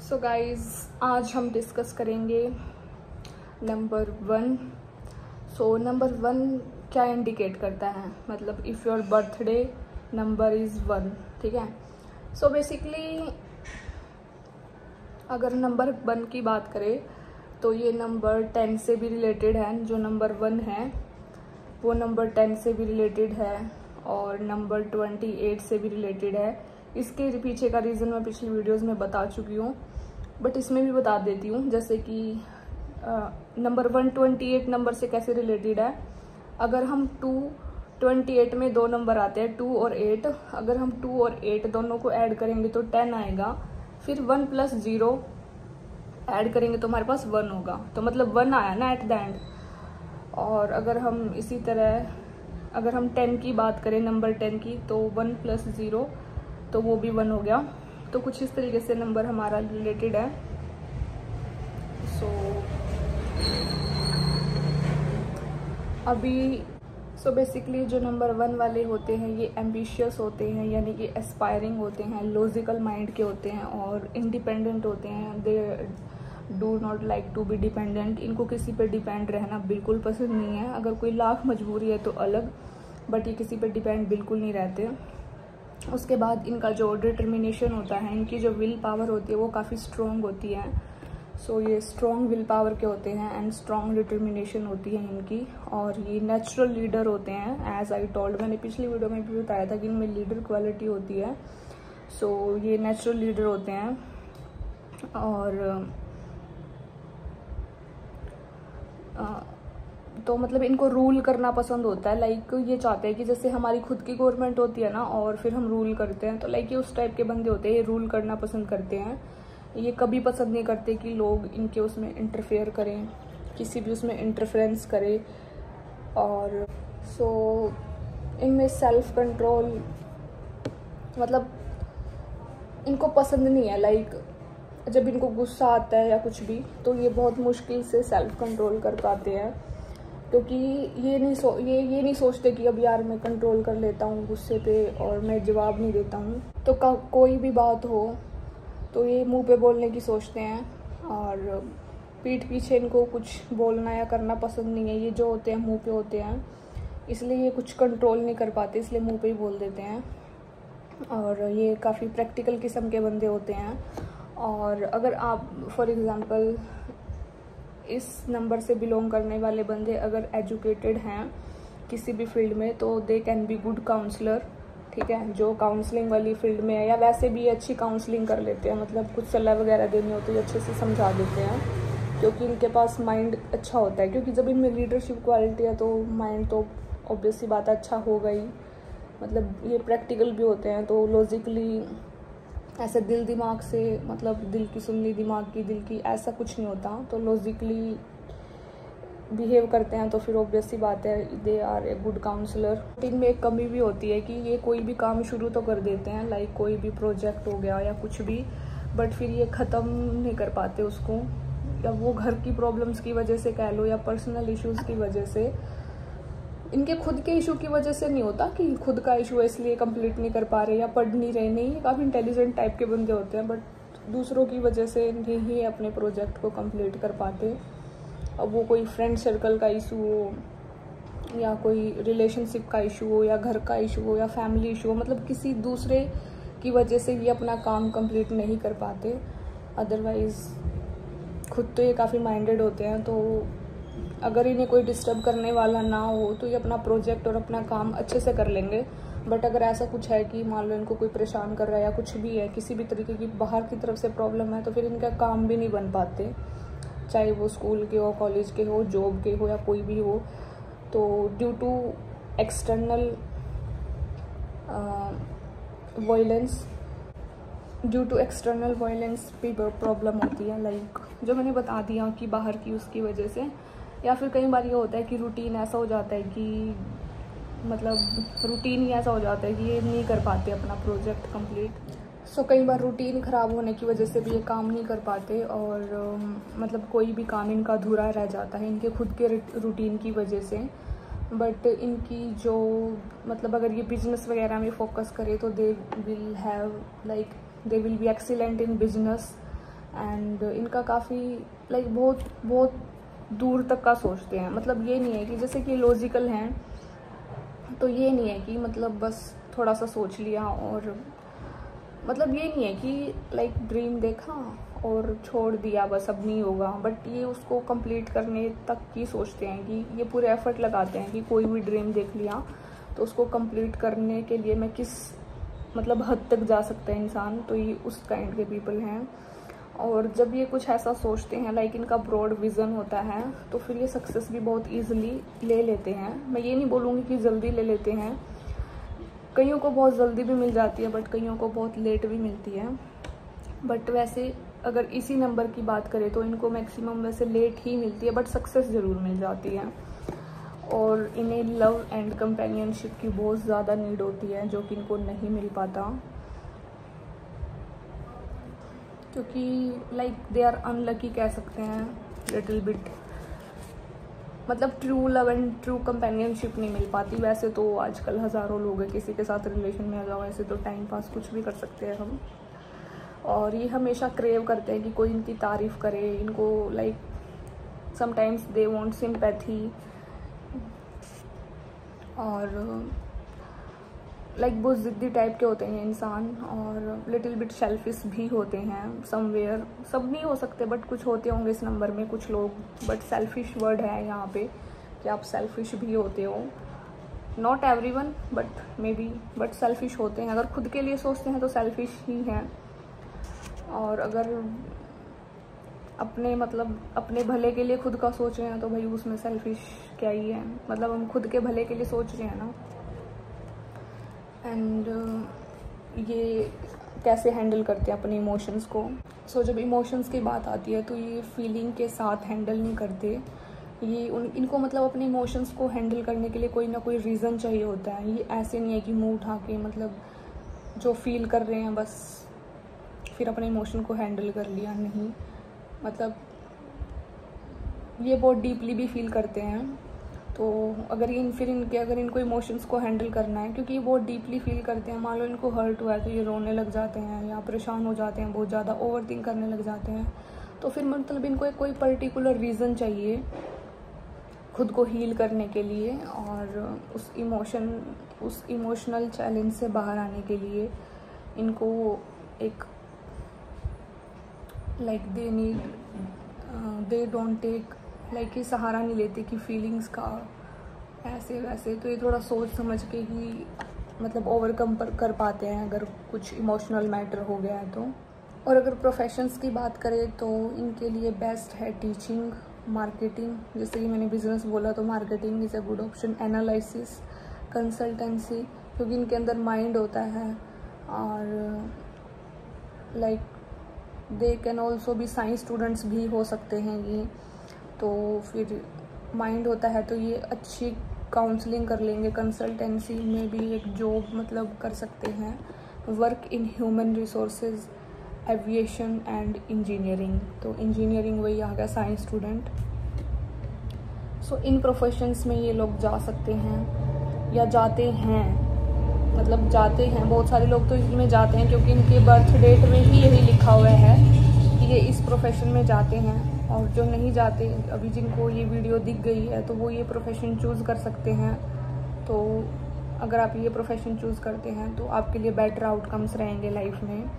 So guys, आज हम discuss करेंगे नंबर 1। सो नंबर 1 क्या इंडिकेट करता है, मतलब if your birthday number is 1, ठीक है। सो बेसिकली अगर नंबर 1 की बात करें तो ये नंबर 10 से भी रिलेटेड है। जो नंबर 1 है वो नंबर 10 से भी रिलेटेड है और नंबर 28 से भी रिलेटेड है। इसके पीछे का रीज़न मैं पिछली वीडियोस में बता चुकी हूँ, बट इसमें भी बता देती हूँ। जैसे कि नंबर 128 नंबर से कैसे रिलेटेड है। अगर हम 228 में दो नंबर आते हैं 2 और 8। अगर हम 2 और 8 दोनों को ऐड करेंगे तो 10 आएगा। फिर 1 + 0 ऐड करेंगे तो हमारे पास 1 होगा, तो मतलब 1 आया ना एट द एंड। और अगर हम इसी तरह अगर हम 10 की बात करें, नंबर 10 की, तो 1 + 0 तो वो भी 1 हो गया। तो कुछ इस तरीके से नंबर हमारा रिलेटेड है। सो बेसिकली जो नंबर 1 वाले होते हैं ये एम्बिशियस होते हैं, यानी कि एस्पायरिंग होते हैं, लॉजिकल माइंड के होते हैं और इंडिपेंडेंट होते हैं। They do not like to be dependent. इनको किसी पे डिपेंड रहना बिल्कुल पसंद नहीं है। अगर कोई लाख मजबूरी है तो अलग, बट ये किसी पे डिपेंड बिल्कुल नहीं रहते। उसके बाद इनका जो डिटर्मिनेशन होता है, इनकी जो विल पावर होती है वो काफ़ी स्ट्रॉन्ग होती है। सो ये स्ट्रॉन्ग विल पावर के होते हैं एंड स्ट्रॉन्ग डिटर्मिनेशन होती है इनकी। और ये नेचुरल लीडर होते हैं। एज आई टोल्ड, मैंने पिछली वीडियो में भी बताया था कि इनमें लीडर क्वालिटी होती है। सो ये नेचुरल लीडर होते हैं और तो मतलब इनको रूल करना पसंद होता है। लाइक ये चाहते हैं कि जैसे हमारी खुद की गवर्नमेंट होती है ना और फिर हम रूल करते हैं, तो लाइक ये उस टाइप के बंदे होते हैं। ये रूल करना पसंद करते हैं। ये कभी पसंद नहीं करते कि लोग इनके उसमें इंटरफेयर करें, किसी भी उसमें इंटरफेरेंस करे। और सो इनमें सेल्फ कंट्रोल मतलब इनको पसंद नहीं है। लाइक जब इनको गुस्सा आता है या कुछ भी, तो ये बहुत मुश्किल से सेल्फ कंट्रोल कर पाते हैं, क्योंकि ये नहीं सोचते कि अब यार मैं कंट्रोल कर लेता हूँ गुस्से पे और मैं जवाब नहीं देता हूँ। तो कोई भी बात हो तो ये मुंह पे बोलने की सोचते हैं और पीठ पीछे इनको कुछ बोलना या करना पसंद नहीं है। ये जो होते हैं मुंह पे होते हैं, इसलिए ये कुछ कंट्रोल नहीं कर पाते, इसलिए मुंह पे ही बोल देते हैं। और ये काफ़ी प्रैक्टिकल किस्म के बंदे होते हैं। और अगर आप फॉर एग्ज़ाम्पल इस नंबर से बिलोंग करने वाले बंदे अगर एजुकेटेड हैं किसी भी फील्ड में, तो they can be good counsellor, ठीक है। जो काउंसलिंग वाली फील्ड में है या वैसे भी अच्छी काउंसलिंग कर लेते हैं, मतलब कुछ सलाह वगैरह देनी हो तो ये अच्छे से समझा देते हैं, क्योंकि इनके पास माइंड अच्छा होता है। क्योंकि जब इनमें लीडरशिप क्वालिटी है तो माइंड तो ऑब्वियस सी बात है अच्छा होगा ही। मतलब ये प्रैक्टिकल भी होते हैं, तो लॉजिकली ऐसे दिल दिमाग से, मतलब दिल की सुननी दिमाग की, दिल की, ऐसा कुछ नहीं होता। तो लॉजिकली बिहेव करते हैं, तो फिर ऑब्वियस सी बात है they are a good counsellor. इनमें एक कमी भी होती है कि ये कोई भी काम शुरू तो कर देते हैं, लाइक कोई भी प्रोजेक्ट हो गया या कुछ भी, बट फिर ये ख़त्म नहीं कर पाते उसको, या वो घर की प्रॉब्लम्स की वजह से कह लो या पर्सनल इश्यूज़ की वजह से। इनके खुद के इशू की वजह से नहीं होता कि खुद का इशू है इसलिए कंप्लीट नहीं कर पा रहे या पढ़ नहीं रहे, नहीं, काफ़ी इंटेलिजेंट टाइप के बंदे होते हैं, बट दूसरों की वजह से नहीं अपने प्रोजेक्ट को कंप्लीट कर पाते। अब वो कोई फ्रेंड सर्कल का इशू हो या कोई रिलेशनशिप का इशू हो या घर का इशू हो या फैमिली इशू हो, मतलब किसी दूसरे की वजह से ये अपना काम कंप्लीट नहीं कर पाते। अदरवाइज़ खुद तो ये काफ़ी माइंडेड होते हैं, तो अगर इन्हें कोई डिस्टर्ब करने वाला ना हो तो ये अपना प्रोजेक्ट और अपना काम अच्छे से कर लेंगे। बट अगर ऐसा कुछ है कि मान लो इनको कोई परेशान कर रहा है या कुछ भी है, किसी भी तरीके की बाहर की तरफ से प्रॉब्लम है, तो फिर इनका काम भी नहीं बन पाते, चाहे वो स्कूल के हो, कॉलेज के हो, जॉब के हो या कोई भी हो। तो ड्यू टू एक्सटर्नल वायलेंस भी प्रॉब्लम होती है। लाइक जो मैंने बता दिया कि बाहर की उसकी वजह से, या फिर कई बार ये होता है कि रूटीन ऐसा हो जाता है कि मतलब रूटीन ही ऐसा हो जाता है कि ये नहीं कर पाते अपना प्रोजेक्ट कंप्लीट। सो कई बार रूटीन ख़राब होने की वजह से भी ये काम नहीं कर पाते और मतलब कोई भी काम इनका अधूरा रह जाता है इनके खुद के रूटीन की वजह से। बट इनकी जो मतलब अगर ये बिजनेस वगैरह में फोकस करे तो they will be excellent in business. And इनका काफ़ी लाइक बहुत बहुत दूर तक का सोचते हैं। मतलब ये नहीं है कि जैसे कि लॉजिकल हैं, तो ये नहीं है कि मतलब बस थोड़ा सा सोच लिया, और मतलब ये नहीं है कि लाइक ड्रीम देखा और छोड़ दिया बस अब नहीं होगा, बट ये उसको कंप्लीट करने तक की सोचते हैं कि ये पूरे एफर्ट लगाते हैं कि कोई भी ड्रीम देख लिया तो उसको कंप्लीट करने के लिए मैं किस मतलब हद तक जा सकता है इंसान, तो ये उस काइंड के पीपल हैं। और जब ये कुछ ऐसा सोचते हैं, लाइक इनका ब्रॉड विज़न होता है, तो फिर ये सक्सेस भी बहुत ईजिली ले लेते हैं। मैं ये नहीं बोलूँगी कि जल्दी ले लेते हैं, कईयों को बहुत जल्दी भी मिल जाती है, बट कईयों को बहुत लेट भी मिलती है। बट वैसे अगर इसी नंबर की बात करें तो इनको मैक्सिमम वैसे लेट ही मिलती है, बट सक्सेस ज़रूर मिल जाती है। और इन्हें लव एंड कंपेनियनशिप की बहुत ज़्यादा नीड होती है, जो कि इनको नहीं मिल पाता, क्योंकि लाइक दे आर अनलकी कह सकते हैं लिटिल बिट। मतलब true love and true companionship नहीं मिल पाती। वैसे तो आजकल हज़ारों लोग हैं, किसी के साथ रिलेशन में आ जाओ, ऐसे तो टाइम पास कुछ भी कर सकते हैं हम। और ये हमेशा क्रेव करते हैं कि कोई इनकी तारीफ़ करे, इनको like sometimes they want sympathy, और लाइक बहुत ज़िद्दी टाइप के होते हैं इंसान, और लिटिल बिट सेल्फिश भी होते हैं समवेयर। सब नहीं हो सकते, बट कुछ होते होंगे इस नंबर में कुछ लोग। बट सेल्फिश वर्ड है यहाँ पे कि आप सेल्फिश भी होते हो। Not everyone but may be, but selfish होते हैं। अगर खुद के लिए सोचते हैं तो सेल्फिश ही हैं, और अगर अपने मतलब अपने भले के लिए खुद का सोच रहे हैं तो भाई उसमें सेल्फिश क्या ही है। मतलब हम खुद के भले के लिए सोच रहे हैं ना। एंड ये कैसे हैंडल करते हैं अपने इमोशंस को। सो जब इमोशंस की बात आती है तो ये फीलिंग के साथ हैंडल नहीं करते। ये इनको मतलब अपने इमोशंस को हैंडल करने के लिए कोई ना कोई रीज़न चाहिए होता है। ये ऐसे नहीं है कि मुंह उठा के मतलब जो फील कर रहे हैं बस फिर अपने इमोशन को हैंडल कर लिया, नहीं। मतलब ये बहुत डीपली भी फील करते हैं। तो अगर इनको इमोशंस को हैंडल करना है, क्योंकि ये बहुत डीपली फील करते हैं। मान लो इनको हर्ट हुआ है तो ये रोने लग जाते हैं या परेशान हो जाते हैं, बहुत ज़्यादा ओवर थिंक करने लग जाते हैं। तो फिर मतलब इनको कोई पर्टिकुलर रीज़न चाहिए खुद को हील करने के लिए, और उस इमोशनल चैलेंज से बाहर आने के लिए इनको एक like they don't take like ये सहारा नहीं लेते कि फीलिंग्स का ऐसे वैसे। तो ये थोड़ा सोच समझ के ही मतलब ओवरकम कर पाते हैं अगर कुछ इमोशनल मैटर हो गया है तो। और अगर प्रोफेशंस की बात करें तो इनके लिए बेस्ट है टीचिंग, मार्केटिंग। जैसे कि मैंने बिजनेस बोला तो marketing is a good option. Analysis, consultancy, क्योंकि इनके अंदर माइंड होता है। और लाइक दे कैन ऑल्सो भी साइंस स्टूडेंट्स भी हो सकते हैं ये। तो फिर माइंड होता है तो ये अच्छी काउंसलिंग कर लेंगे। कंसल्टेंसी में भी एक जॉब मतलब कर सकते हैं। Work in human resources, aviation and engineering. तो इंजीनियरिंग वही आ गया साइंस स्टूडेंट। सो इन प्रोफेशंस में ये लोग जा सकते हैं या जाते हैं। मतलब जाते हैं, बहुत सारे लोग तो इनमें जाते हैं क्योंकि इनके बर्थ डेट में ही यही लिखा हुआ है कि ये इस प्रोफेशन में जाते हैं। और जो नहीं जाते, अभी जिनको ये वीडियो दिख गई है तो वो ये प्रोफेशन चूज़ कर सकते हैं। तो अगर आप ये प्रोफेशन चूज़ करते हैं तो आपके लिए बेटर आउटकम्स रहेंगे लाइफ में।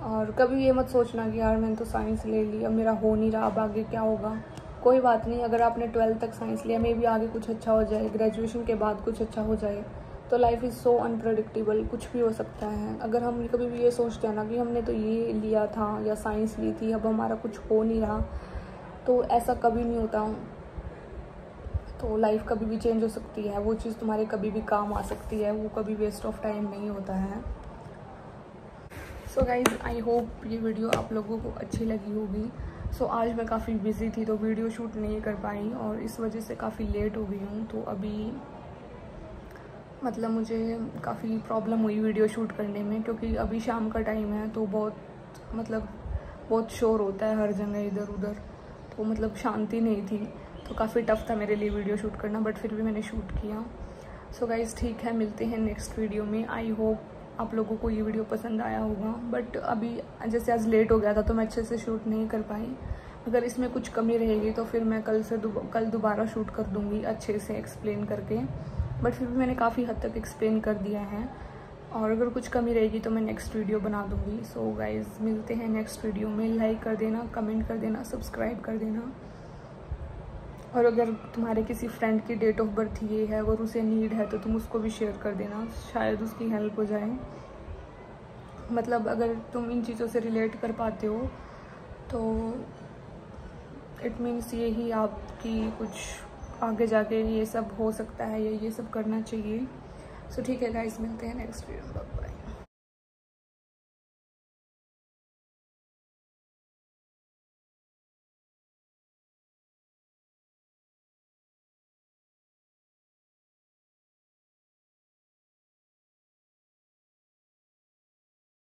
और कभी ये मत सोचना कि यार मैंने तो साइंस ले ली, अब मेरा हो नहीं रहा, अब आगे क्या होगा। कोई बात नहीं, अगर आपने 12th तक साइंस लिया, मे भी आगे कुछ अच्छा हो जाए, ग्रेजुएशन के बाद कुछ अच्छा हो जाए। तो लाइफ इज़ सो अनप्रेडिक्टेबल, कुछ भी हो सकता है। अगर हम कभी भी ये सोचते हैं ना कि हमने तो ये लिया था या साइंस ली थी, अब हमारा कुछ हो नहीं रहा, तो ऐसा कभी नहीं होता। तो लाइफ कभी भी चेंज हो सकती है, वो चीज़ तुम्हारे कभी भी काम आ सकती है, वो कभी वेस्ट ऑफ टाइम नहीं होता है। सो गाइज, आई होप ये वीडियो आप लोगों को अच्छी लगी होगी। सो आज मैं काफ़ी बिज़ी थी तो वीडियो शूट नहीं कर पाई और इस वजह से काफ़ी लेट हो गई हूँ। तो अभी मतलब मुझे काफ़ी प्रॉब्लम हुई वीडियो शूट करने में, क्योंकि अभी शाम का टाइम है तो बहुत शोर होता है हर जगह इधर उधर। तो मतलब शांति नहीं थी, तो काफ़ी टफ था मेरे लिए वीडियो शूट करना, बट फिर भी मैंने शूट किया। सो गाइज़, ठीक है, मिलते हैं नेक्स्ट वीडियो में। आई होप आप लोगों को ये वीडियो पसंद आया होगा। बट अभी जैसे आज लेट हो गया था तो मैं अच्छे से शूट नहीं कर पाई। अगर इसमें कुछ कमी रहेगी तो फिर मैं कल दोबारा शूट कर दूँगी अच्छे से एक्सप्लेन करके। बट फिर भी मैंने काफ़ी हद तक एक्सप्लेन कर दिया है, और अगर कुछ कमी रहेगी तो मैं नेक्स्ट वीडियो बना दूँगी। सो गाइज़, मिलते हैं नेक्स्ट वीडियो में। लाइक कर देना, कमेंट कर देना, सब्सक्राइब कर देना। और अगर तुम्हारे किसी फ्रेंड की डेट ऑफ बर्थ ये है, अगर उसे नीड है तो तुम उसको भी शेयर कर देना, शायद उसकी हेल्प हो जाए। मतलब अगर तुम इन चीज़ों से रिलेट कर पाते हो तो इट मीन्स यही आपकी कुछ आगे जाके ये सब हो सकता है या ये सब करना चाहिए। सो ठीक है गाइस, मिलते हैं नेक्स्ट वीडियो में।